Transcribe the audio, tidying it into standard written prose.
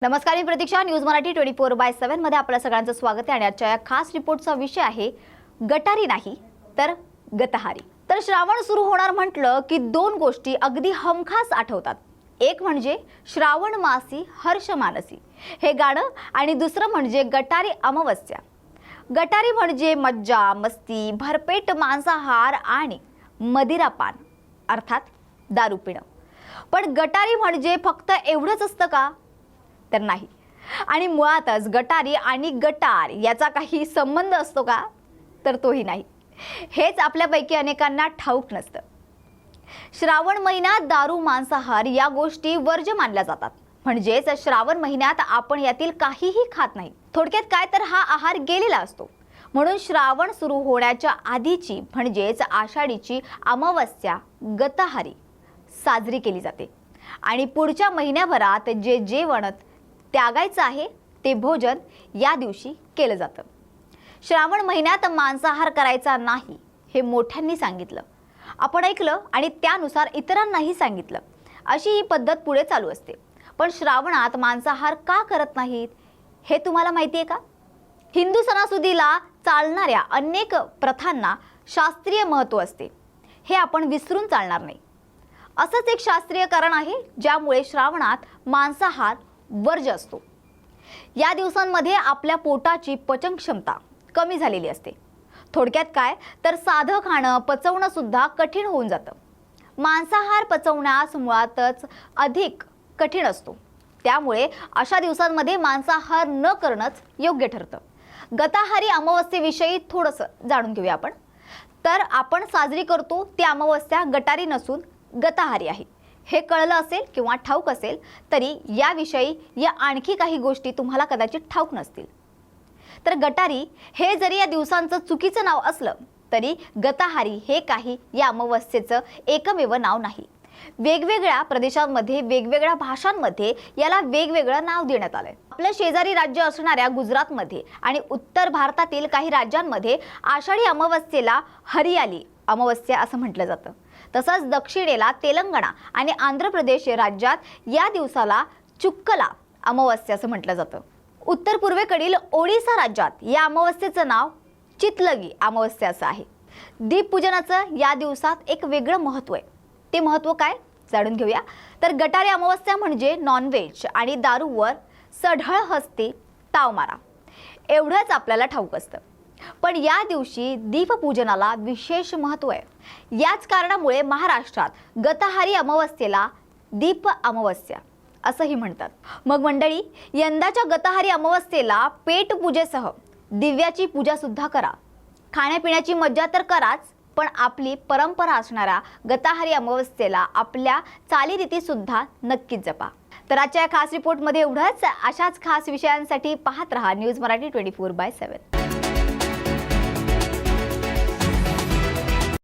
नमस्कार, मी प्रतीक्षा. न्यूज मराठी 24/7 मध्ये आपल्या सगळ्यांचं स्वागत आहे आणि आजच्या या खास रिपोर्टचा विषय आहे गटारी नाही तर गतहारी. तर श्रावण सुरू होणार म्हटलं की दोन गोष्टी अगदी हमखास आठवतात. एक म्हणजे श्रावण मासी हर्ष मानसी हे गाणं आणि दुसरं म्हणजे गटारी अमावस्या. गटारी म्हणजे मज्जा मस्ती, भरपेट मांसाहार आणि मदिरापान अर्थात दारू पिणं. पण गटारी म्हणजे फक्त एवढंच असतं का? तर नाही. आणि मुळातच गटारी आणि गटार याचा काही संबंध असतो का? तर तोही नाही. हेच आपल्यापैकी अनेकांना ठाऊक नसतं. श्रावण महिन्यात दारू मांसाहार या गोष्टी वर्ज्य मानल्या जातात. म्हणजेच श्रावण महिन्यात आपण यातील काहीही खात नाही. थोडक्यात काय तर हा आहार गेलेला असतो. म्हणून श्रावण सुरू होण्याच्या आधीची म्हणजेच आषाढीची अमावस्या गतहारी साजरी केली जाते आणि पुढच्या महिन्याभरात जे जेवण त्यागायचं आहे ते भोजन या दिवशी केलं जातं. श्रावण महिन्यात मांसाहार करायचा नाही हे मोठ्यांनी सांगितलं, आपण ऐकलं आणि त्यानुसार इतरांनाही सांगितलं. अशी ही पद्धत पुढे चालू असते. पण श्रावणात मांसाहार का करत नाहीत हे तुम्हाला माहिती आहे का? हिंदू सणासुदीला चालणाऱ्या अनेक प्रथांना शास्त्रीय महत्त्व असते, हे आपण विसरून चालणार नाही. असंच एक शास्त्रीय कारण आहे ज्यामुळे श्रावणात मांसाहार वर्ज्य असतो. या दिवसांमध्ये आपल्या पोटाची पचन क्षमता कमी झालेली असते. थोडक्यात काय तर साधं खाणं पचवणं सुद्धा कठीण होऊन जातं. मांसाहार पचवण्यास मुळातच अधिक कठीण असतो. त्यामुळे अशा दिवसांमध्ये मांसाहार न करणंच योग्य ठरतं. गतहारी अमावस्येविषयी थोडंसं जाणून घेऊया आपण. तर आपण साजरी करतो ती अमावस्या गटारी नसून गतहारी आहे हे कळलं असेल किंवा ठाऊक असेल तरी याविषयी या आणखी काही गोष्टी तुम्हाला कदाचित ठाऊक नसतील. तर गटारी हे जरी या दिवसांचं चुकीचं नाव असलं तरी गतहारी हे काही या अमावस्येचं एकमेव नाव नाही. वेगवेगळ्या प्रदेशांमध्ये वेगवेगळ्या भाषांमध्ये याला वेगवेगळं नाव देण्यात आलंय. आपलं शेजारी राज्य असणाऱ्या गुजरातमध्ये आणि उत्तर भारतातील काही राज्यांमध्ये आषाढी अमावस्येला हरियाली अमावस्या असं म्हटलं जातं. तसंच दक्षिणेला तेलंगणा आणि आंध्र प्रदेश राज्यात या दिवसाला चुक्कला अमावस्या असं म्हटलं जातं. उत्तर पूर्वेकडील ओडिसा राज्यात या अमावस्येचं नाव चितलगी अमावस्या असं आहे. दीपपूजनाचं या दिवसात एक वेगळं महत्त्व आहे. ते महत्त्व काय जाणून घेऊया. तर गटारी अमावस्या म्हणजे नॉनव्हेज आणि दारूवर सढळ हस्ते ताव मारा एवढंच आपल्याला ठाऊक असतं. पण या दिवशी दीपपूजनाला विशेष महत्त्व आहे. याच कारणामुळे महाराष्ट्रात गतहारी अमावस्येला दीप अमावस्या असंही म्हणतात. मग मंडळी, यंदाच्या गतहारी अमावस्येला पेट पूजेसह दिव्याची पूजा सुद्धा करा. खाण्यापिण्याची मज्जा तर कराच, पण आपली परंपरा असणाऱ्या गतहारी अमावस्येला आपल्या चालीरीती सुद्धा नक्कीच जपा. तर आजच्या खास रिपोर्टमध्ये एवढंच. अशाच खास विषयांसाठी पाहत रहा न्यूज मराठी 24/7.